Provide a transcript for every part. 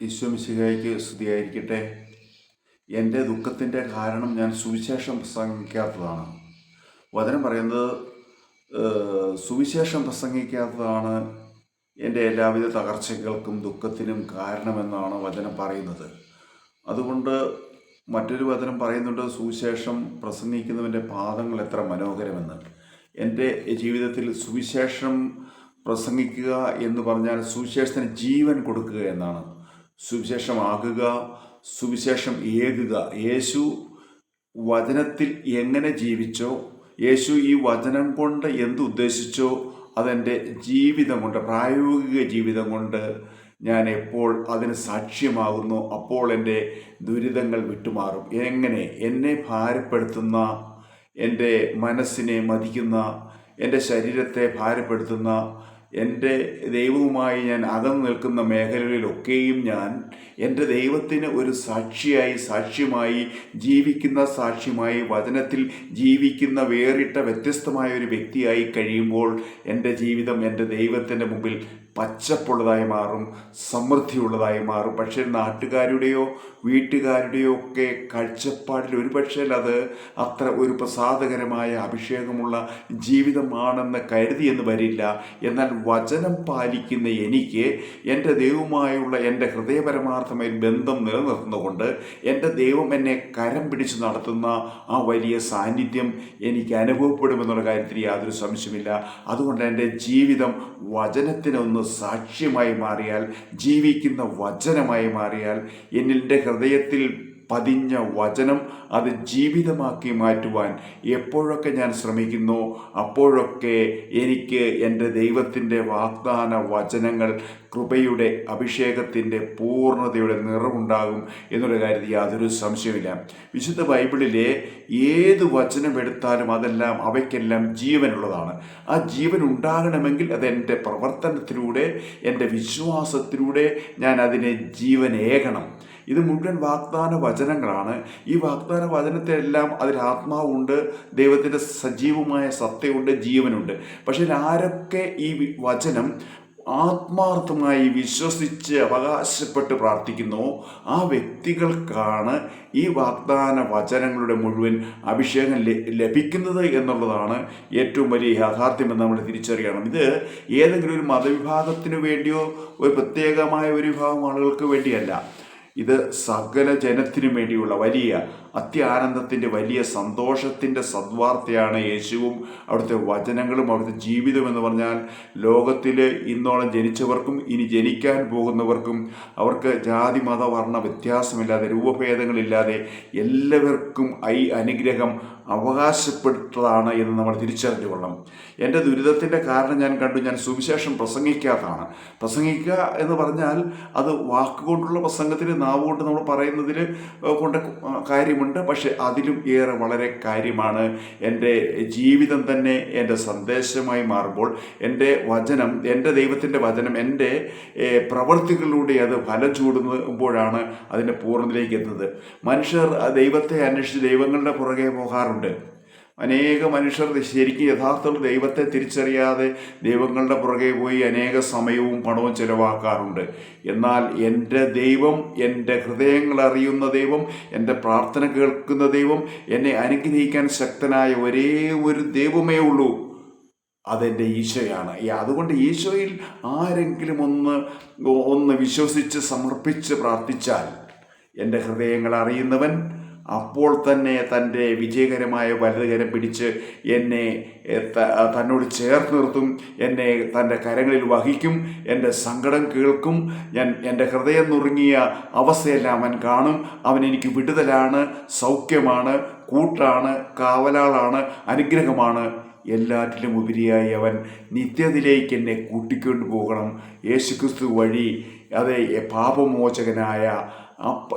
ഈശോ മിശിഹായ്ക്ക് സ്തുതിയായിരിക്കട്ടെ. എൻ്റെ ദുഃഖത്തിൻ്റെ കാരണം ഞാൻ സുവിശേഷം പ്രസംഗിക്കാത്തതാണ്. വചനം പറയുന്നത് സുവിശേഷം പ്രസംഗിക്കാത്തതാണ് എൻ്റെ എല്ലാവിധ തകർച്ചകൾക്കും ദുഃഖത്തിനും കാരണമെന്നാണ് വചനം പറയുന്നത്. അതുകൊണ്ട് മറ്റൊരു വചനം പറയുന്നുണ്ട്, സുവിശേഷം പ്രസംഗിക്കുന്നവൻ്റെ പാദങ്ങൾ എത്ര മനോഹരമെന്ന്. എൻ്റെ ജീവിതത്തിൽ സുവിശേഷം പ്രസംഗിക്കുക എന്ന് പറഞ്ഞാൽ സുവിശേഷത്തിന് ജീവൻ കൊടുക്കുക എന്നാണ്. സുവിശേഷമാകുക, സുവിശേഷം ഏകുക. യേശു വചനത്തിൽ എങ്ങനെ ജീവിച്ചോ, യേശു ഈ വചനം കൊണ്ട് എന്തുദ്ദേശിച്ചോ അതെൻ്റെ ജീവിതം കൊണ്ട്, പ്രായോഗിക ജീവിതം കൊണ്ട് ഞാൻ എപ്പോൾ അതിന് സാക്ഷ്യമാകുന്നു, അപ്പോൾ എൻ്റെ ദുരിതങ്ങൾ വിട്ടുമാറും. എങ്ങനെ? എന്നെ ഭാരപ്പെടുത്തുന്ന, എൻ്റെ മനസ്സിനെ മതിക്കുന്ന, എൻ്റെ ശരീരത്തെ ഭാരപ്പെടുത്തുന്ന, എൻ്റെ ദൈവവുമായി ഞാൻ അകന്നു നിൽക്കുന്ന മേഖലകളിലൊക്കെയും ഞാൻ എൻ്റെ ദൈവത്തിന് ഒരു സാക്ഷ്യമായി ജീവിക്കുന്ന, സാക്ഷ്യമായി വചനത്തിൽ ജീവിക്കുന്ന, വേറിട്ട വ്യത്യസ്തമായ ഒരു വ്യക്തിയായി കഴിയുമ്പോൾ എൻ്റെ ജീവിതം എൻ്റെ ദൈവത്തിൻ്റെ മുമ്പിൽ പച്ചപ്പുള്ളതായി മാറും, സമൃദ്ധിയുള്ളതായി മാറും. പക്ഷേ നാട്ടുകാരുടെയോ വീട്ടുകാരുടെയോ ഒക്കെ കാഴ്ചപ്പാടിൽ ഒരുപക്ഷേ അത് അത്ര ഒരു പ്രസാദകരമായ അഭിഷേകമുള്ള ജീവിതമാണെന്ന് കരുതിയെന്ന് വരില്ല. എന്നാൽ വചനം പാലിക്കുന്ന എനിക്ക് എൻ്റെ ദൈവവുമായുള്ള എൻ്റെ ഹൃദയപരമാർത്ഥമായ ബന്ധം നിലനിർത്തുന്നതുകൊണ്ട് എൻ്റെ ദൈവം എന്നെ കരം പിടിച്ച് നടത്തുന്ന ആ വലിയ സാന്നിധ്യം എനിക്ക് അനുഭവപ്പെടുമെന്നുള്ള കാര്യത്തിൽ യാതൊരു സംശയമില്ല. അതുകൊണ്ട് എൻ്റെ ജീവിതം വചനത്തിനൊന്ന് സാക്ഷ്യമായി മാറിയാൽ, ജീവിക്കുന്ന വചനമായി മാറിയാൽ, എൻ്റെ ഹൃദയത്തിൽ പതിഞ്ഞ വചനം അത് ജീവിതമാക്കി മാറ്റുവാൻ എപ്പോഴൊക്കെ ഞാൻ ശ്രമിക്കുന്നു, അപ്പോഴൊക്കെ എനിക്ക് എൻ്റെ ദൈവത്തിൻ്റെ വാഗ്ദാന വചനങ്ങൾ, കൃപയുടെ, അഭിഷേകത്തിൻ്റെ, പൂർണ്ണതയുടെ നിറവുണ്ടാകും എന്നുള്ള കാര്യത്തിൽ യാതൊരു സംശയമില്ല. വിശുദ്ധ ബൈബിളിലെ ഏത് വചനം എടുത്താലും അവയ്ക്കെല്ലാം ജീവനുള്ളതാണ്. ആ ജീവൻ ഉണ്ടാകണമെങ്കിൽ അതെൻ്റെ പ്രവർത്തനത്തിലൂടെ, എൻ്റെ വിശ്വാസത്തിലൂടെ ഞാൻ അതിനെ ജീവനേകണം. ഇത് മുഴുവൻ വാഗ്ദാന വചനങ്ങളാണ്. ഈ വാഗ്ദാന വചനത്തിലെല്ലാം അതിൽ ആത്മാവുണ്ട്, ദൈവത്തിൻ്റെ സജീവമായ സത്തയുണ്ട്, ജീവനുണ്ട്. പക്ഷേ ആരൊക്കെ ഈ വചനം ആത്മാർത്ഥമായി വിശ്വസിച്ച് അവകാശപ്പെട്ട് പ്രാർത്ഥിക്കുന്നു, ആ വ്യക്തികൾക്കാണ് ഈ വാഗ്ദാന വചനങ്ങളുടെ മുഴുവൻ അഭിഷേകം ലഭിക്കുന്നത് എന്നുള്ളതാണ് ഏറ്റവും വലിയ യാഥാർത്ഥ്യമെന്ന് നമ്മൾ തിരിച്ചറിയണം. ഇത് ഏതെങ്കിലും ഒരു മതവിഭാഗത്തിനു വേണ്ടിയോ ഒരു പ്രത്യേകമായ ഒരു വിഭാഗം ആളുകൾക്ക് വേണ്ടിയല്ല. ഇത് സകല ജനത്തിനു വേണ്ടിയുള്ള വലിയ അത്യാനന്ദത്തിൻ്റെ, വലിയ സന്തോഷത്തിൻ്റെ സദ്വാർത്തയാണ് യേശുവും അവിടുത്തെ വചനങ്ങളും അവിടുത്തെ ജീവിതം എന്ന് പറഞ്ഞാൽ. ലോകത്തിൽ ഇന്നോളം ജനിച്ചവർക്കും ഇനി ജനിക്കാൻ പോകുന്നവർക്കും, അവർക്ക് ജാതി മത വർണ്ണ വ്യത്യാസമില്ലാതെ, രൂപഭേദങ്ങളില്ലാതെ എല്ലാവർക്കും ഈ അനുഗ്രഹം അവകാശപ്പെട്ടതാണ് എന്ന് നമ്മൾ തിരിച്ചറിഞ്ഞു കൊള്ളണം. എൻ്റെ ദുരിതത്തിൻ്റെ കാരണം ഞാൻ കണ്ടു. ഞാൻ സുവിശേഷം പ്രസംഗിക്കാത്തതാണ്. പ്രസംഗിക്കുക എന്ന് പറഞ്ഞാൽ അത് വാക്കുകൊണ്ടുള്ള പ്രസംഗത്തിന്, നാവുകൊണ്ട് നമ്മൾ പറയുന്നതിൽ കൊണ്ട് കാര്യമുണ്ട്. പക്ഷെ അതിലും ഏറെ വളരെ കാര്യമാണ് എൻ്റെ ജീവിതം തന്നെ എൻ്റെ സന്ദേശമായി മാറുമ്പോൾ, എൻ്റെ വചനം, എൻ്റെ ദൈവത്തിൻ്റെ വചനം എൻ്റെ പ്രവൃത്തികളിലൂടെ അത് ഫലം ചൂടുമ്പോഴാണ് അതിൻ്റെ പൂർണ്ണതയിലേക്ക് എത്തുന്നത്. മനുഷ്യർ ദൈവത്തെ അന്വേഷിച്ച് ദൈവങ്ങളുടെ പുറകെ പോകാറുണ്ട്. അനേക മനുഷ്യർ ശരിക്കും യഥാർത്ഥത്തിൽ ദൈവത്തെ തിരിച്ചറിയാതെ ദൈവങ്ങളുടെ പുറകെ പോയി അനേക സമയവും പണവും ചെലവാക്കാറുണ്ട്. എന്നാൽ എൻ്റെ ദൈവം, എൻ്റെ ഹൃദയങ്ങൾ അറിയുന്ന ദൈവം, എൻ്റെ പ്രാർത്ഥന കേൾക്കുന്ന ദൈവം, എന്നെ അനുഗ്രഹിക്കാൻ ശക്തനായ ഒരേ ഒരു ദൈവമേ ഉള്ളൂ, അതെൻ്റെ ഈശോയാണ്. അതുകൊണ്ട് ഈശോയിൽ ആരെങ്കിലും ഒന്ന് വിശ്വസിച്ച് സമർപ്പിച്ച് പ്രാർത്ഥിച്ചാൽ, എൻ്റെ ഹൃദയങ്ങൾ അറിയുന്നവൻ അപ്പോൾ തന്നെ തൻ്റെ വിജയകരമായ വലതുകരം പിടിച്ച് എന്നെ തന്നോട് ചേർത്ത് നിർത്തും, എന്നെ തൻ്റെ കരങ്ങളിൽ വഹിക്കും, എൻ്റെ സങ്കടം കേൾക്കും. എൻ്റെ ഹൃദയം നുറുങ്ങിയ അവസ്ഥയെല്ലാം അവൻ കാണും. അവൻ എനിക്ക് വിടുതലാണ്, സൗഖ്യമാണ്, കൂട്ടാണ്, കാവലാളാണ്, അനുഗ്രഹമാണ്. എല്ലാറ്റിലും ഉപരിയായി അവൻ നിത്യതയിലേക്ക് എന്നെ കൂട്ടിക്കൊണ്ടു പോകണം. യേശുക്രിസ്തു വഴി, അതെ, പാപമോചകനായ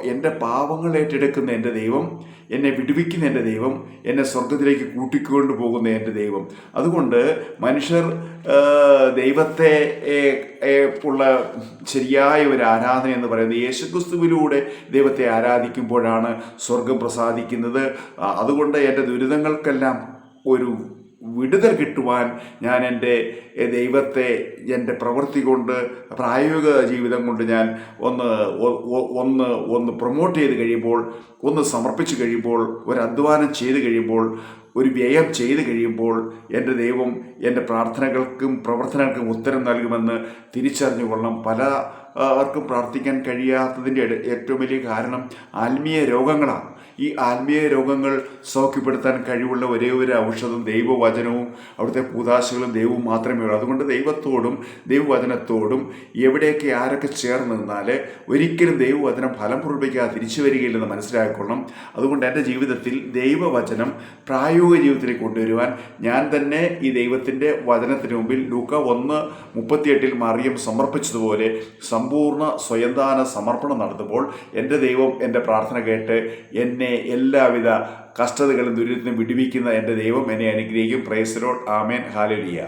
എൻ്റെ പാപങ്ങൾ ഏറ്റെടുക്കുന്ന എൻ്റെ ദൈവം, എന്നെ വിടുവിക്കുന്ന എൻ്റെ ദൈവം, എന്നെ സ്വർഗത്തിലേക്ക് കൂട്ടിക്കൊണ്ടു പോകുന്ന എൻ്റെ ദൈവം. അതുകൊണ്ട് മനുഷ്യർ ദൈവത്തെ ഉള്ള ശരിയായ ഒരു ആരാധന എന്ന് പറയുന്നത് യേശുക്രിസ്തുവിലൂടെ ദൈവത്തെ ആരാധിക്കുമ്പോഴാണ് സ്വർഗം പ്രസാദിക്കുന്നത്. അതുകൊണ്ട് എൻ്റെ ദുരിതങ്ങൾക്കെല്ലാം ഒരു വിടുതൽ കിട്ടുവാൻ ഞാൻ എൻ്റെ ദൈവത്തെ എൻ്റെ പ്രവൃത്തി കൊണ്ട്, പ്രായോഗിക ജീവിതം കൊണ്ട് ഞാൻ ഒന്ന് പ്രൊമോട്ട് ചെയ്ത് കഴിയുമ്പോൾ, ഒന്ന് സമർപ്പിച്ച് കഴിയുമ്പോൾ, ഒരു അധ്വാനം ചെയ്ത് കഴിയുമ്പോൾ, ഒരു വ്യയം ചെയ്ത് കഴിയുമ്പോൾ എൻ്റെ ദൈവം എൻ്റെ പ്രാർത്ഥനകൾക്കും പ്രവർത്തനങ്ങൾക്കും ഉത്തരം നൽകുമെന്ന് തിരിച്ചറിഞ്ഞുകൊള്ളണം. പലർക്കും പ്രാർത്ഥിക്കാൻ കഴിയാത്തതിൻ്റെ ഏറ്റവും വലിയ കാരണം ആത്മീയ രോഗങ്ങളാണ്. ഈ ആത്മീയ രോഗങ്ങൾ സൗഖ്യപ്പെടുത്താൻ കഴിവുള്ള ഒരേ ഒരു ഔഷധം ദൈവവചനവും അവിടുത്തെ കൂതാശകളും ദൈവവും മാത്രമേ ഉള്ളൂ. അതുകൊണ്ട് ദൈവത്തോടും ദൈവവചനത്തോടും എവിടെയൊക്കെ ആരൊക്കെ ചേർന്ന് നിന്നാൽ ഒരിക്കലും ദൈവവചനം ഫലം പുറപ്പിക്കാതെ തിരിച്ചു വരികയില്ലെന്ന് മനസ്സിലാക്കിക്കൊള്ളണം. അതുകൊണ്ട് എൻ്റെ ജീവിതത്തിൽ ദൈവവചനം പ്രായോഗിക ജീവിതത്തിലേക്ക് കൊണ്ടുവരുവാൻ ഞാൻ തന്നെ ഈ ദൈവത്തിൻ്റെ വചനത്തിന് മുമ്പിൽ ലൂക്ക 1:38 മറിയം സമർപ്പിച്ചതുപോലെ സമ്പൂർണ്ണ സ്വയംദാന സമർപ്പണം നടത്തുമ്പോൾ എൻ്റെ ദൈവം എൻ്റെ പ്രാർത്ഥന കേട്ട് എന്നെ എല്ലാവിധ കഷ്ടതകളും ദുരിതത്തിനും വിടുവിക്കുന്ന എൻ്റെ ദൈവം എന്നെ അനുഗ്രഹിക്കും. Praise the Lord. Amen. Hallelujah.